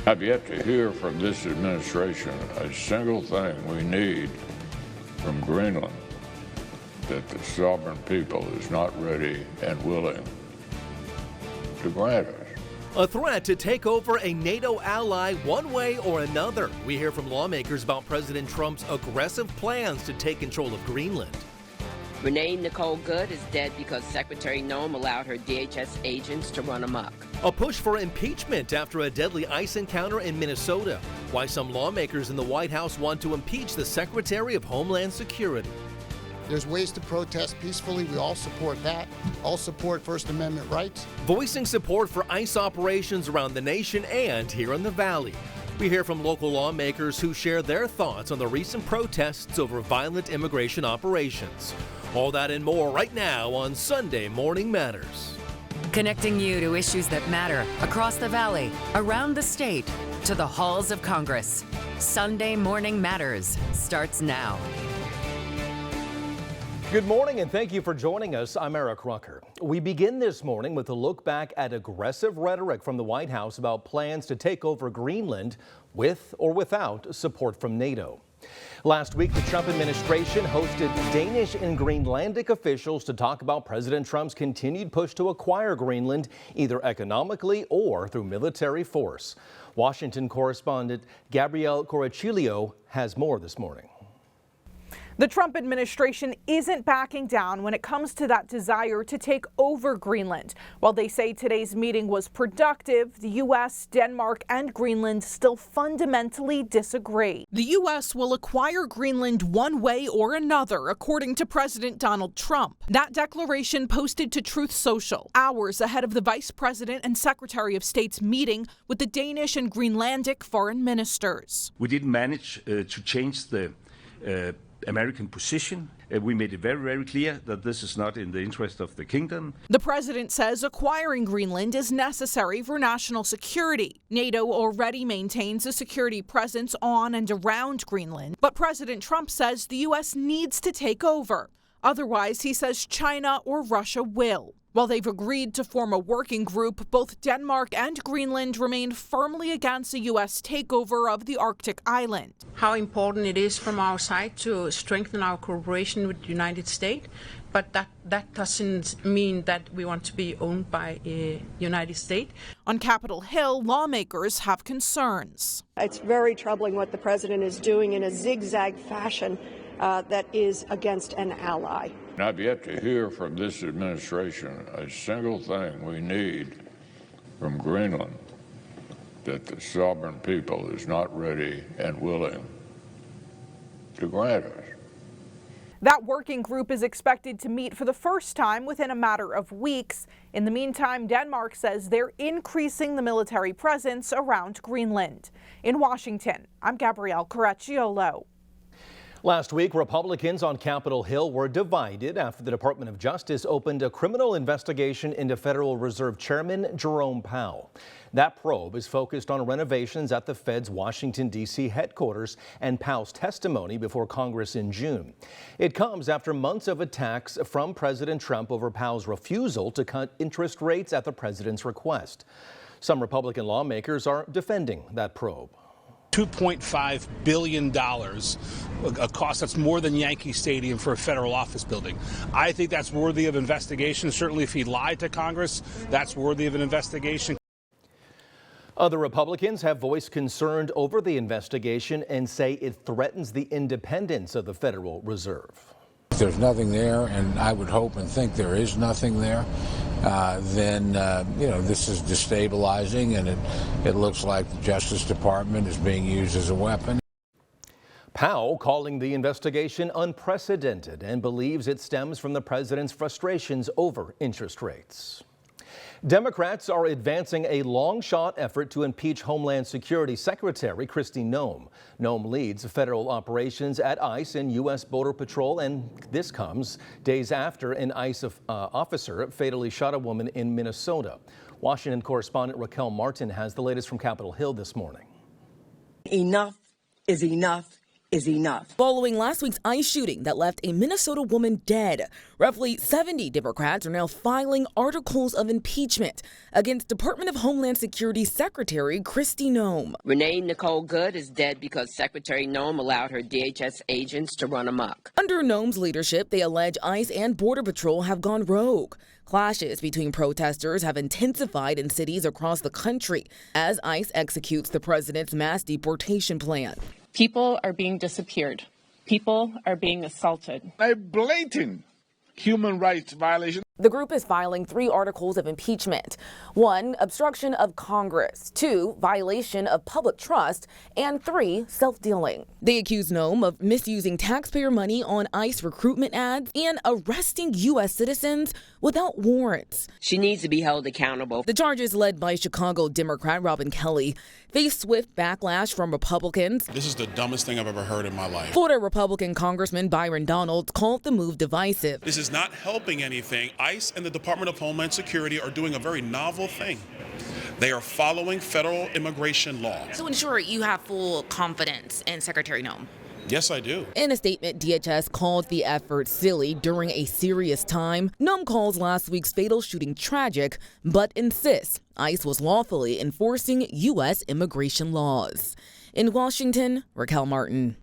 I've yet to hear from this administration a single thing we need from Greenland that the sovereign people is not ready and willing to grant us. A threat to take over a NATO ally one way or another. We hear from lawmakers about President Trump's aggressive plans to take control of Greenland. Renee Nicole Good is dead because Secretary Noem allowed her DHS agents to run amok. A push for impeachment after a deadly ICE encounter in Minnesota. Why some lawmakers in the White House want to impeach the Secretary of Homeland Security. There's ways to protest peacefully. We all support that. All support First Amendment rights. Voicing support for ICE operations around the nation and here in the Valley. We hear from local lawmakers who share their thoughts on the recent protests over violent immigration operations. All that and more right now on Sunday Morning Matters. Connecting you to issues that matter across the Valley, around the state, to the halls of Congress. Sunday Morning Matters starts now. Good morning and thank you for joining us. I'm Rucker. We begin this morning with a look back at aggressive rhetoric from the White House about plans to take over Greenland with or without support from NATO. Last week, the Trump administration hosted Danish and Greenlandic officials to talk about President Trump's continued push to acquire Greenland, either economically or through military force. Washington correspondent Gabrielle Corachilio has more this morning. The Trump administration isn't backing down when it comes to that desire to take over Greenland. While they say today's meeting was productive, the U.S., Denmark, and Greenland still fundamentally disagree. The U.S. will acquire Greenland one way or another, according to President Donald Trump. That declaration posted to Truth Social hours ahead of the Vice President and Secretary of State's meeting with the Danish and Greenlandic foreign ministers. We didn't manage to change the American position. We made it very, very clear that this is not in the interest of the kingdom. The president says acquiring Greenland is necessary for national security. NATO already maintains a security presence on and around Greenland, but President Trump says the U.S. needs to take over. Otherwise, he says China or Russia will. While they've agreed to form a working group, both Denmark and Greenland remain firmly against a U.S. takeover of the Arctic island. How important it is from our side to strengthen our cooperation with the United States, but that doesn't mean that we want to be owned by the United States. On Capitol Hill, lawmakers have concerns. It's very troubling what the president is doing in a zigzag fashion that is against an ally. I've yet to hear from this administration a single thing we need from Greenland that the sovereign people is not ready and willing to grant us. That working group is expected to meet for the first time within a matter of weeks. In the meantime, Denmark says they're increasing the military presence around Greenland. In Washington, I'm Gabrielle Coracciolo. Last week, Republicans on Capitol Hill were divided after the Department of Justice opened a criminal investigation into Federal Reserve Chairman Jerome Powell. That probe is focused on renovations at the Fed's Washington, D.C. headquarters and Powell's testimony before Congress in June. It comes after months of attacks from President Trump over Powell's refusal to cut interest rates at the president's request. Some Republican lawmakers are defending that probe. $2.5 billion, a cost that's more than Yankee Stadium for a federal office building. I think that's worthy of investigation. Certainly if he lied to Congress, that's worthy of an investigation. Other Republicans have voiced concern over the investigation and say it threatens the independence of the Federal Reserve. If there's nothing there, and I would hope and think there is nothing there, then this is destabilizing, and it looks like the Justice Department is being used as a weapon. Powell calling the investigation unprecedented and believes it stems from the president's frustrations over interest rates. Democrats are advancing a long-shot effort to impeach Homeland Security Secretary Kristi Noem. Noem leads federal operations at ICE and U.S. Border Patrol, and this comes days after an ICE officer fatally shot a woman in Minnesota. Washington correspondent Raquel Martin has the latest from Capitol Hill this morning. Enough is enough is enough. Following last week's ICE shooting that left a Minnesota woman dead, roughly 70 Democrats are now filing articles of impeachment against Department of Homeland Security Secretary Kristi Noem. Renee Nicole Good is dead because Secretary Noem allowed her DHS agents to run amok. Under Noem's leadership, they allege ICE and Border Patrol have gone rogue. Clashes between protesters have intensified in cities across the country as ICE executes the president's mass deportation plan. People are being disappeared. People are being assaulted. A blatant human rights violation. The group is filing 3 articles of impeachment. 1, obstruction of Congress. 2, violation of public trust. And 3, self-dealing. They accuse Noem of misusing taxpayer money on ICE recruitment ads and arresting U.S. citizens without warrants. She needs to be held accountable. The charges, led by Chicago Democrat Robin Kelly, face swift backlash from Republicans. This is the dumbest thing I've ever heard in my life. Florida Republican Congressman Byron Donalds called the move divisive. This is not helping anything. ICE and the Department of Homeland Security are doing a very novel thing. They are following federal immigration law. So in short, you have full confidence in Secretary Noem? Yes, I do. In a statement, DHS called the effort silly during a serious time. Noem calls last week's fatal shooting tragic, but insists ICE was lawfully enforcing U.S. immigration laws. In Washington, Raquel Martin.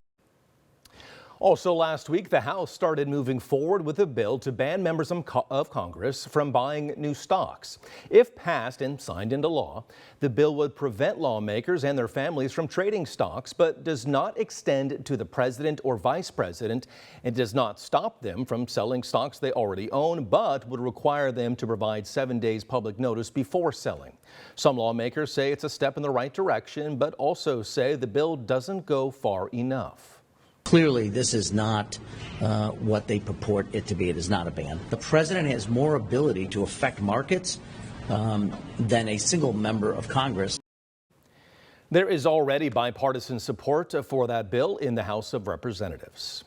Also last week, the House started moving forward with a bill to ban members of Congress from buying new stocks. If passed and signed into law, the bill would prevent lawmakers and their families from trading stocks, but does not extend to the president or vice president, and does not stop them from selling stocks they already own, but would require them to provide 7 days public notice before selling. Some lawmakers say it's a step in the right direction, but also say the bill doesn't go far enough. Clearly, this is not what they purport it to be. It is not a ban. The president has more ability to affect markets than a single member of Congress. There is already bipartisan support for that bill in the House of Representatives.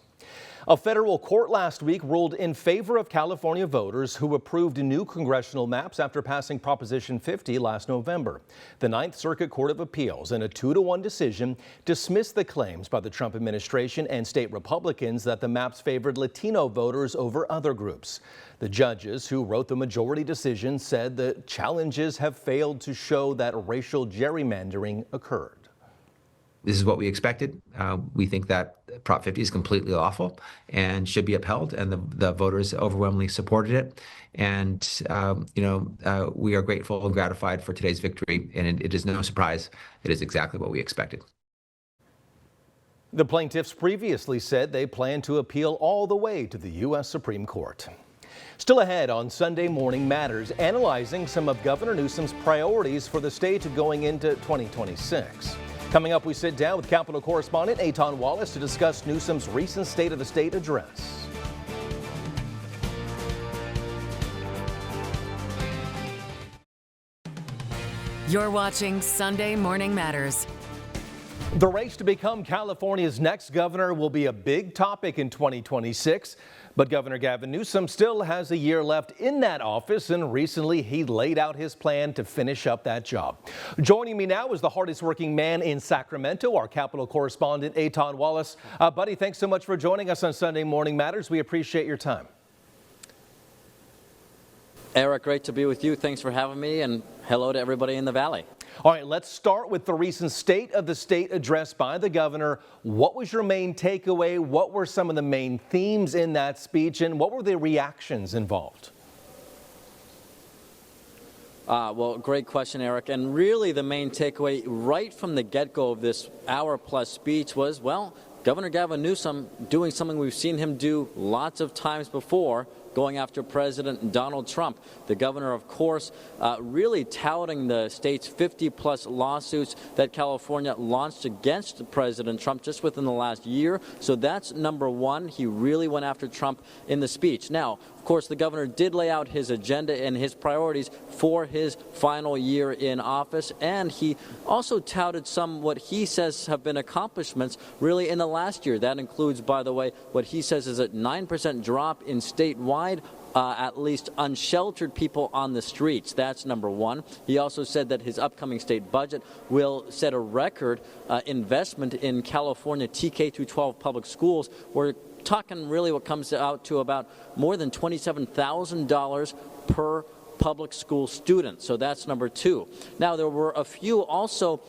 A federal court last week ruled in favor of California voters who approved new congressional maps after passing Proposition 50 last November. The Ninth Circuit Court of Appeals, in a 2-1 decision, dismissed the claims by the Trump administration and state Republicans that the maps favored Latino voters over other groups. The judges who wrote the majority decision said the challenges have failed to show that racial gerrymandering occurred. This is what we expected. We think that Prop 50 is completely lawful and should be upheld, and the voters overwhelmingly supported it. And, we are grateful and gratified for today's victory, and it is no surprise. It is exactly what we expected. The plaintiffs previously said they plan to appeal all the way to the U.S. Supreme Court. Still ahead on Sunday Morning Matters, analyzing some of Governor Newsom's priorities for the state going into 2026. Coming up, we sit down with Capitol correspondent Eitan Wallace to discuss Newsom's recent State of the State address. You're watching Sunday Morning Matters. The race to become California's next governor will be a big topic in 2026. But Governor Gavin Newsom still has a year left in that office, and recently he laid out his plan to finish up that job. Joining me now is the hardest working man in Sacramento, our Capitol correspondent Eitan Wallace. Buddy, thanks so much for joining us on Sunday Morning Matters. We appreciate your time. Eric, great to be with you. Thanks for having me, and hello to everybody in the Valley. All right, let's start with the recent State of the State address by the governor. What was your main takeaway? What were some of the main themes in that speech, and what were the reactions involved? Well, great question, Eric. And really the main takeaway right from the get-go of this hour-plus speech was, well, Governor Gavin Newsom doing something we've seen him do lots of times before, going after President Donald Trump. The governor, of course, really touting the state's 50-plus lawsuits that California launched against President Trump just within the last year. So that's number one. He really went after Trump in the speech. Now, of course, the governor did lay out his agenda and his priorities for his final year in office, and he also touted some what he says have been accomplishments really in the last year. That includes, by the way, what he says is a 9% drop in statewide at least unsheltered people on the streets. That's number one. He also said that his upcoming state budget will set a record investment in California TK through 12 public schools. We're talking really what comes out to about more than $27,000 per public school student. So that's number two. Now, there were a few also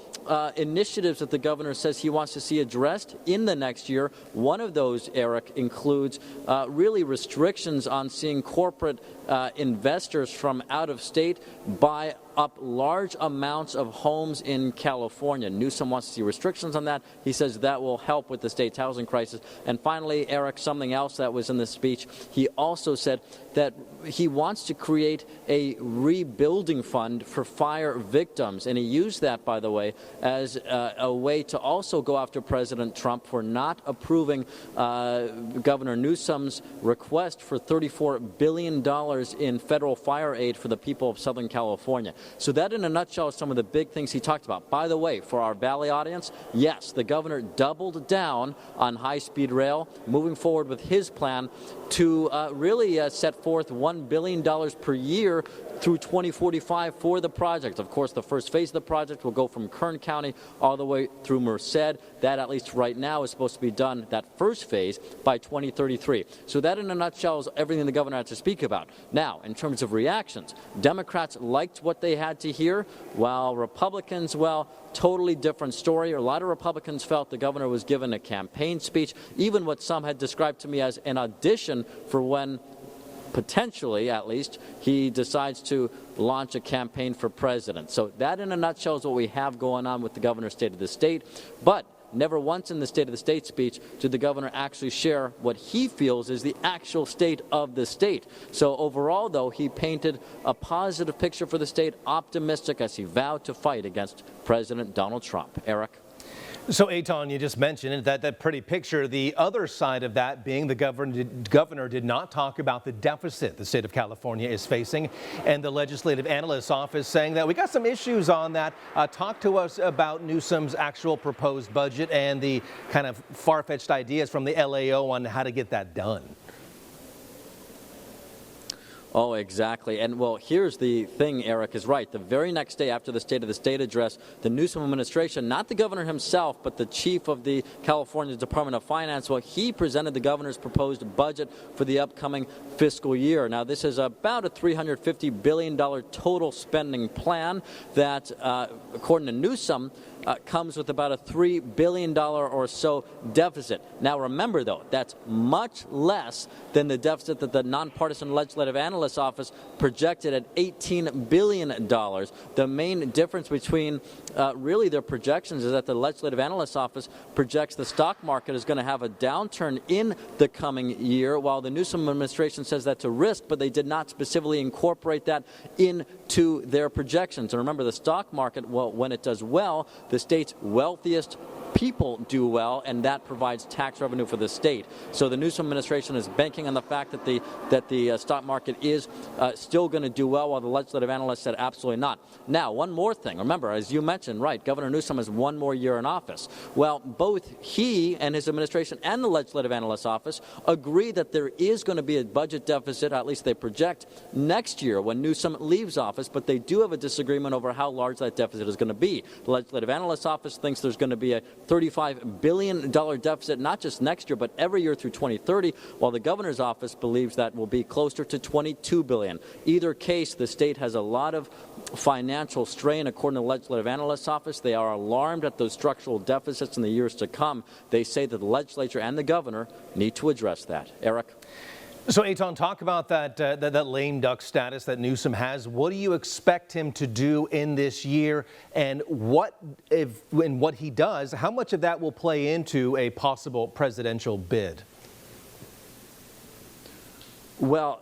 initiatives that the governor says he wants to see addressed in the next year. One of those, Eric, includes really restrictions on seeing corporate investors from out of state buy up large amounts of homes in California. Newsom wants to see restrictions on that. He says that will help with the state's housing crisis. And finally, Eric, something else that was in the speech, he also said that he wants to create a rebuilding fund for fire victims. And he used that, by the way, as a way to also go after President Trump for not approving Governor Newsom's request for $34 billion in federal fire aid for the people of Southern California. So that, in a nutshell, is some of the big things he talked about. By the way, for our Valley audience, yes, the governor doubled down on high-speed rail, moving forward with his plan to really set forth $1 billion per year through 2045 for the project. Of course, the first phase of the project will go from Kern County all the way through Merced. That, at least right now, is supposed to be done, that first phase, by 2033. So that, in a nutshell, is everything the governor had to speak about. Now, in terms of reactions, Democrats liked what they had to hear, while Republicans, well, totally different story. A lot of Republicans felt the governor was given a campaign speech, even what some had described to me as an audition for when, potentially at least, he decides to launch a campaign for president. So that, in a nutshell, is what we have going on with the governor's State of the State. But never once in the State of the State speech did the governor actually share what he feels is the actual state of the state. So overall, though, he painted a positive picture for the state, optimistic as he vowed to fight against President Donald Trump. Eric? So, Eitan, you just mentioned that pretty picture. The other side of that being the governor did not talk about the deficit the state of California is facing, and the Legislative Analyst's Office saying that we got some issues on that. Talk to us about Newsom's actual proposed budget and the kind of far-fetched ideas from the LAO on how to get that done. Oh, exactly. And, well, here's the thing, Eric is right. The very next day after the State of the State address, the Newsom administration, not the governor himself, but the chief of the California Department of Finance, well, he presented the governor's proposed budget for the upcoming fiscal year. Now, this is about a $350 billion total spending plan that, according to Newsom, comes with about a $3 billion or so deficit. Now, remember, though, that's much less than the deficit that the nonpartisan Legislative Analyst's Office projected at $18 billion. The main difference between really their projections is that the Legislative Analyst's Office projects the stock market is going to have a downturn in the coming year, while the Newsom administration says that's a risk, but they did not specifically incorporate that into their projections. And remember, the stock market, well, when it does well, the state's wealthiest people do well, and that provides tax revenue for the state. So the Newsom administration is banking on the fact that the stock market is still going to do well, while the legislative analyst said absolutely not. Now, one more thing. Remember, as you mentioned, right, Governor Newsom has one more year in office. Well, both he and his administration and the legislative analyst's office agree that there is going to be a budget deficit, at least they project, next year when Newsom leaves office, but they do have a disagreement over how large that deficit is going to be. The legislative analyst's office thinks there's going to be a $35 billion deficit, not just next year, but every year through 2030, while the governor's office believes that will be closer to $22 billion. Either case, the state has a lot of financial strain, according to the legislative analyst's office. They are alarmed at those structural deficits in the years to come. They say that the legislature and the governor need to address that. Eric? So, Eitan, talk about that lame duck status that Newsom has. What do you expect him to do in this year? And what he does, how much of that will play into a possible presidential bid? Well,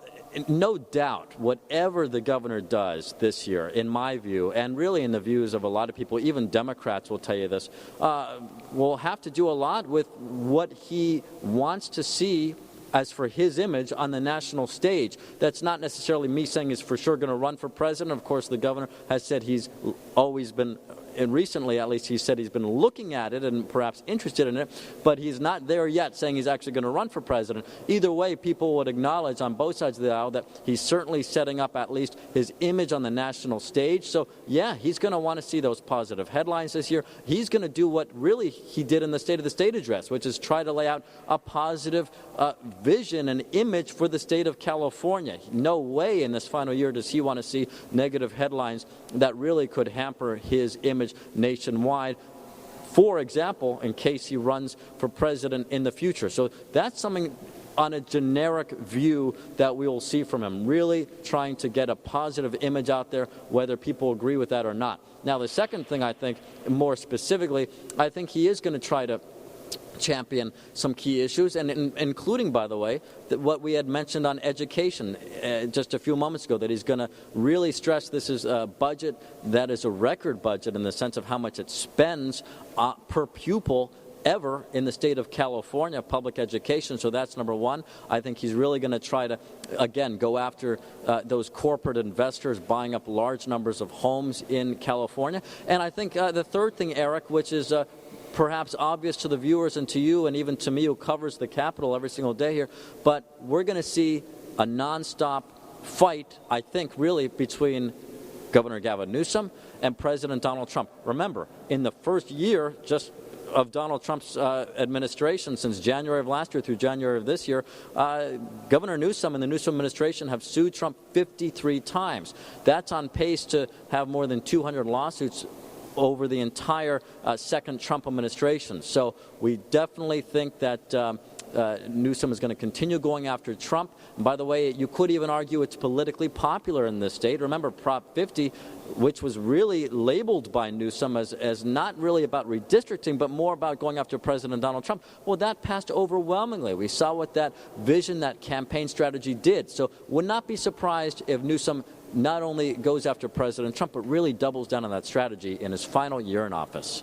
no doubt, whatever the governor does this year, in my view, and really in the views of a lot of people, even Democrats will tell you this, will have to do a lot with what he wants to see as for his image on the national stage. That's not necessarily me saying he's for sure going to run for president. Of course, the governor has said he's always been and recently at least he said he's been looking at it and perhaps interested in it, but he's not there yet saying he's actually going to run for president. Either way, people would acknowledge on both sides of the aisle that he's certainly setting up at least his image on the national stage. So yeah, he's going to want to see those positive headlines this year. He's going to do what really he did in the State of the State address, which is try to lay out a positive vision and image for the state of California. No way in this final year does he want to see negative headlines that really could hamper his image nationwide, for example, in case he runs for president in the future. So that's something on a generic view that we will see from him, really trying to get a positive image out there, whether people agree with that or not. Now, the second thing I think, more specifically, I think he is going to try to champion some key issues, and including, by the way, what we had mentioned on education just a few moments ago, that he's going to really stress this is a budget that is a record budget in the sense of how much it spends per pupil ever in the state of California, public education. So that's number one. I think he's really going to try to, again, go after those corporate investors buying up large numbers of homes in California. And I think the third thing, Eric, which is perhaps obvious to the viewers and to you and even to me who covers the Capitol every single day here, but we're going to see a nonstop fight, I think, really between Governor Gavin Newsom and President Donald Trump. Remember, in the first year just of Donald Trump's administration, since January of last year through January of this year, Governor Newsom and the Newsom administration have sued Trump 53 times. That's on pace to have more than 200 lawsuits over the entire second Trump administration. So we definitely think that Newsom is going to continue going after Trump. And by the way, you could even argue it's politically popular in this state. Remember, Prop 50, which was really labeled by Newsom as not really about redistricting, but more about going after President Donald Trump. Well, that passed overwhelmingly. We saw what that vision, that campaign strategy did. So would not be surprised if Newsom not only goes after President Trump, but really doubles down on that strategy in his final year in office.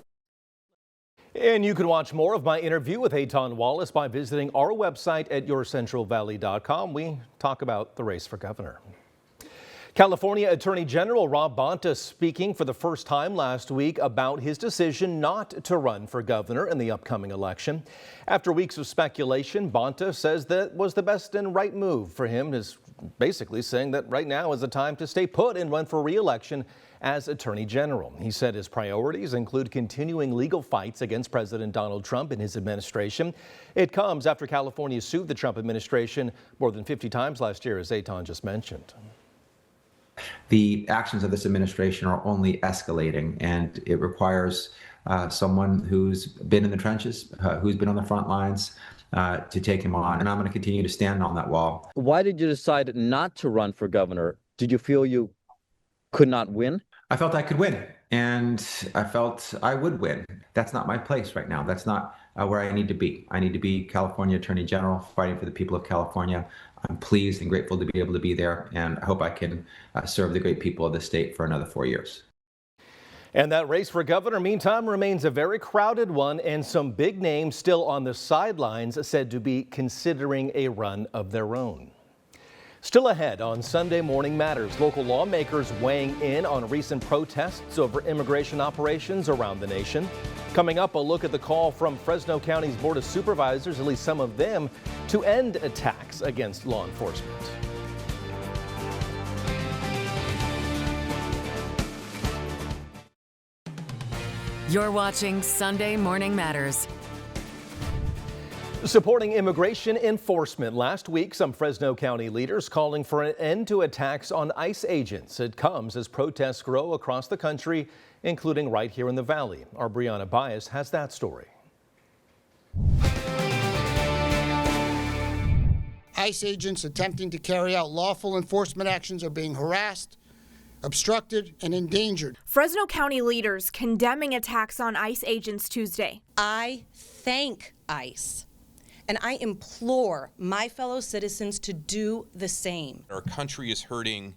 And you can watch more of my interview with Eitan Wallace by visiting our website at yourcentralvalley.com. We talk about the race for governor. California Attorney General Rob Bonta speaking for the first time last week about his decision not to run for governor in the upcoming election. After weeks of speculation, Bonta says that was the best and right move for him, is basically saying that right now is the time to stay put and run for re-election as Attorney General. He said his priorities include continuing legal fights against President Donald Trump and his administration. It comes after California sued the Trump administration more than 50 times last year, as Eitan just mentioned. The actions of this administration are only escalating, and it requires someone who's been in the trenches, who's been on the front lines, to take him on. And I'm going to continue to stand on that wall. Why did you decide not to run for governor? Did you feel you could not win? I felt I could win, and I felt I would win. That's not my place right now. That's not where I need to be. I need to be California Attorney General, fighting for the people of California. I'm pleased and grateful to be able to be there, and I hope I can serve the great people of the state for another 4 years. And that race for governor, meantime, remains a very crowded one, and some big names still on the sidelines said to be considering a run of their own. Still ahead on Sunday Morning Matters, local lawmakers weighing in on recent protests over immigration operations around the nation. Coming up, a look at the call from Fresno County's Board of Supervisors, at least some of them, to end attacks against law enforcement. You're watching Sunday Morning Matters. Supporting immigration enforcement. Last week, some Fresno County leaders calling for an end to attacks on ICE agents. It comes as protests grow across the country, including right here in the Valley. Our Brianna Bias has that story. ICE agents attempting to carry out lawful enforcement actions are being harassed, obstructed, and endangered. Fresno County leaders condemning attacks on ICE agents Tuesday. I thank ICE, and I implore my fellow citizens to do the same. Our country is hurting,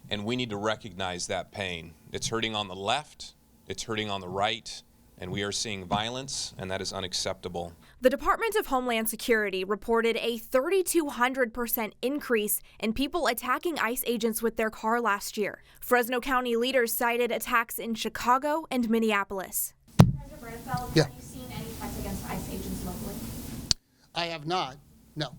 and we need to recognize that pain. It's hurting on the left, it's hurting on the right, and we are seeing violence, and that is unacceptable. The Department of Homeland Security reported a 3,200% increase in people attacking ICE agents with their car last year. Fresno County leaders cited attacks in Chicago and Minneapolis. Yeah. Have you seen any fights against ICE agents locally? I have not, no.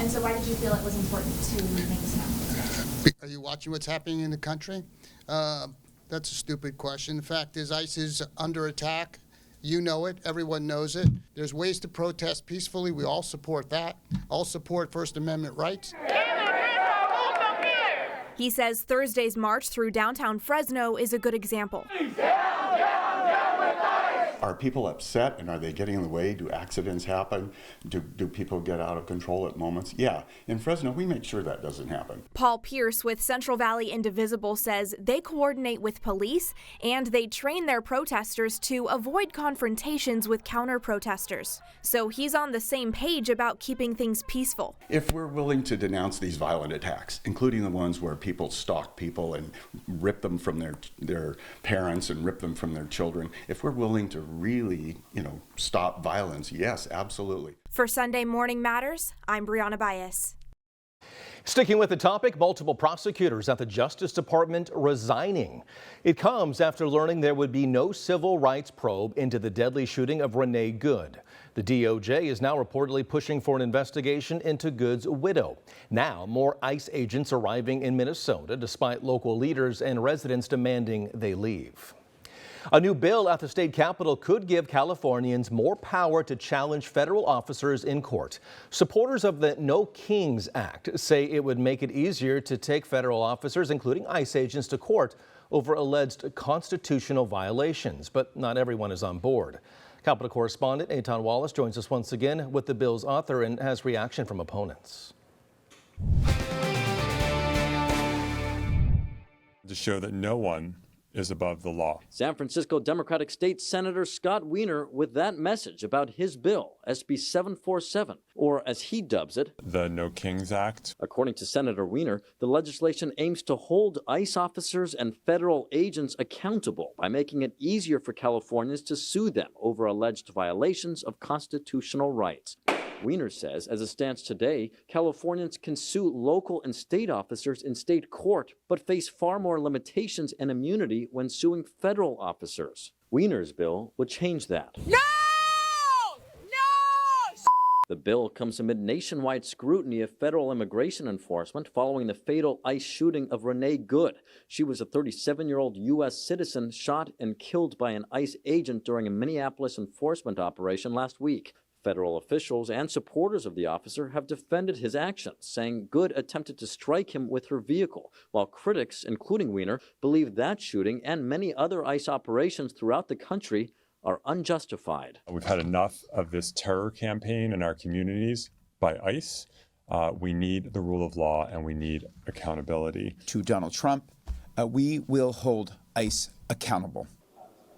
And so why did you feel it was important to make this announcement? Are you watching what's happening in the country? That's a stupid question. The fact is, ICE is under attack. You know it. Everyone knows it. There's ways to protest peacefully. We all support that. All support First Amendment rights. He says Thursday's march through downtown Fresno is a good example. Are people upset, and are they getting in the way? Do accidents happen? Do people get out of control at moments? Yeah. In Fresno, we make sure that doesn't happen. Paul Pierce with Central Valley Indivisible says they coordinate with police and they train their protesters to avoid confrontations with counter-protesters. So he's on the same page about keeping things peaceful. If we're willing to denounce these violent attacks, including the ones where people stalk people and rip them from their parents and rip them from their children, if we're willing to really, stop violence, yes, absolutely. For Sunday Morning Matters, I'm Brianna Bias. Sticking with the topic, multiple prosecutors at the Justice Department resigning. It comes after learning there would be no civil rights probe into the deadly shooting of Renee Good. The DOJ is now reportedly pushing for an investigation into Good's widow. Now, more ICE agents arriving in Minnesota, despite local leaders and residents demanding they leave. A new bill at the state capitol could give Californians more power to challenge federal officers in court. Supporters of the No Kings Act say it would make it easier to take federal officers, including ICE agents, to court over alleged constitutional violations. But not everyone is on board. Capitol correspondent Eitan Wallace joins us once again with the bill's author and has reaction from opponents. To show that no one is above the law. San Francisco Democratic State Senator Scott Wiener with that message about his bill, SB 747, or as he dubs it, the No Kings Act. According to Senator Wiener, the legislation aims to hold ICE officers and federal agents accountable by making it easier for Californians to sue them over alleged violations of constitutional rights. Wiener says, as it stands today, Californians can sue local and state officers in state court, but face far more limitations and immunity when suing federal officers. Wiener's bill would change that. No! The bill comes amid nationwide scrutiny of federal immigration enforcement following the fatal ICE shooting of Renee Good. She was a 37-year-old U.S. citizen shot and killed by an ICE agent during a Minneapolis enforcement operation last week. Federal officials and supporters of the officer have defended his actions, saying Good attempted to strike him with her vehicle, while critics, including Wiener, believe that shooting and many other ICE operations throughout the country are unjustified. We've had enough of this terror campaign in our communities by ICE. We need the rule of law and we need accountability. To Donald Trump, we will hold ICE accountable.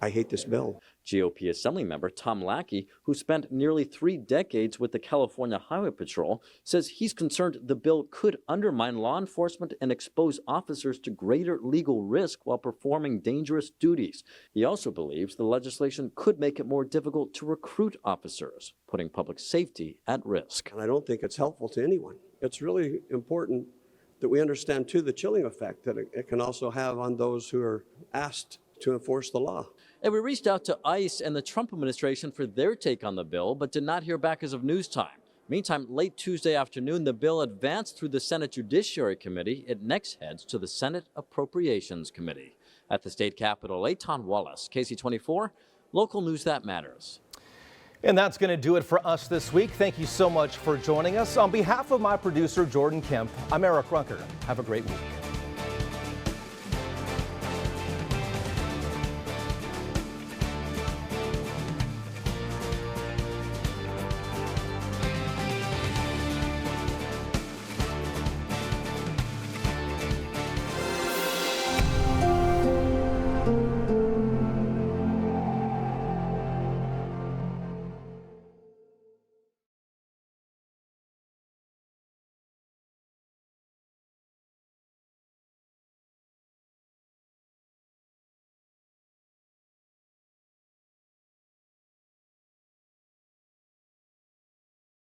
I hate this bill. GOP Assemblymember Tom Lackey, who spent nearly 3 decades with the California Highway Patrol, says he's concerned the bill could undermine law enforcement and expose officers to greater legal risk while performing dangerous duties. He also believes the legislation could make it more difficult to recruit officers, putting public safety at risk. And I don't think it's helpful to anyone. It's really important that we understand, too, the chilling effect that it can also have on those who are asked to enforce the law. And we reached out to ICE and the Trump administration for their take on the bill, but did not hear back as of news time. Meantime, late Tuesday afternoon, the bill advanced through the Senate Judiciary Committee. It next heads to the Senate Appropriations Committee. At the state capitol, Eitan Wallace, KC24, local news that matters. And that's going to do it for us this week. Thank you so much for joining us. On behalf of my producer, Jordan Kemp, I'm Eric Rucker. Have a great week.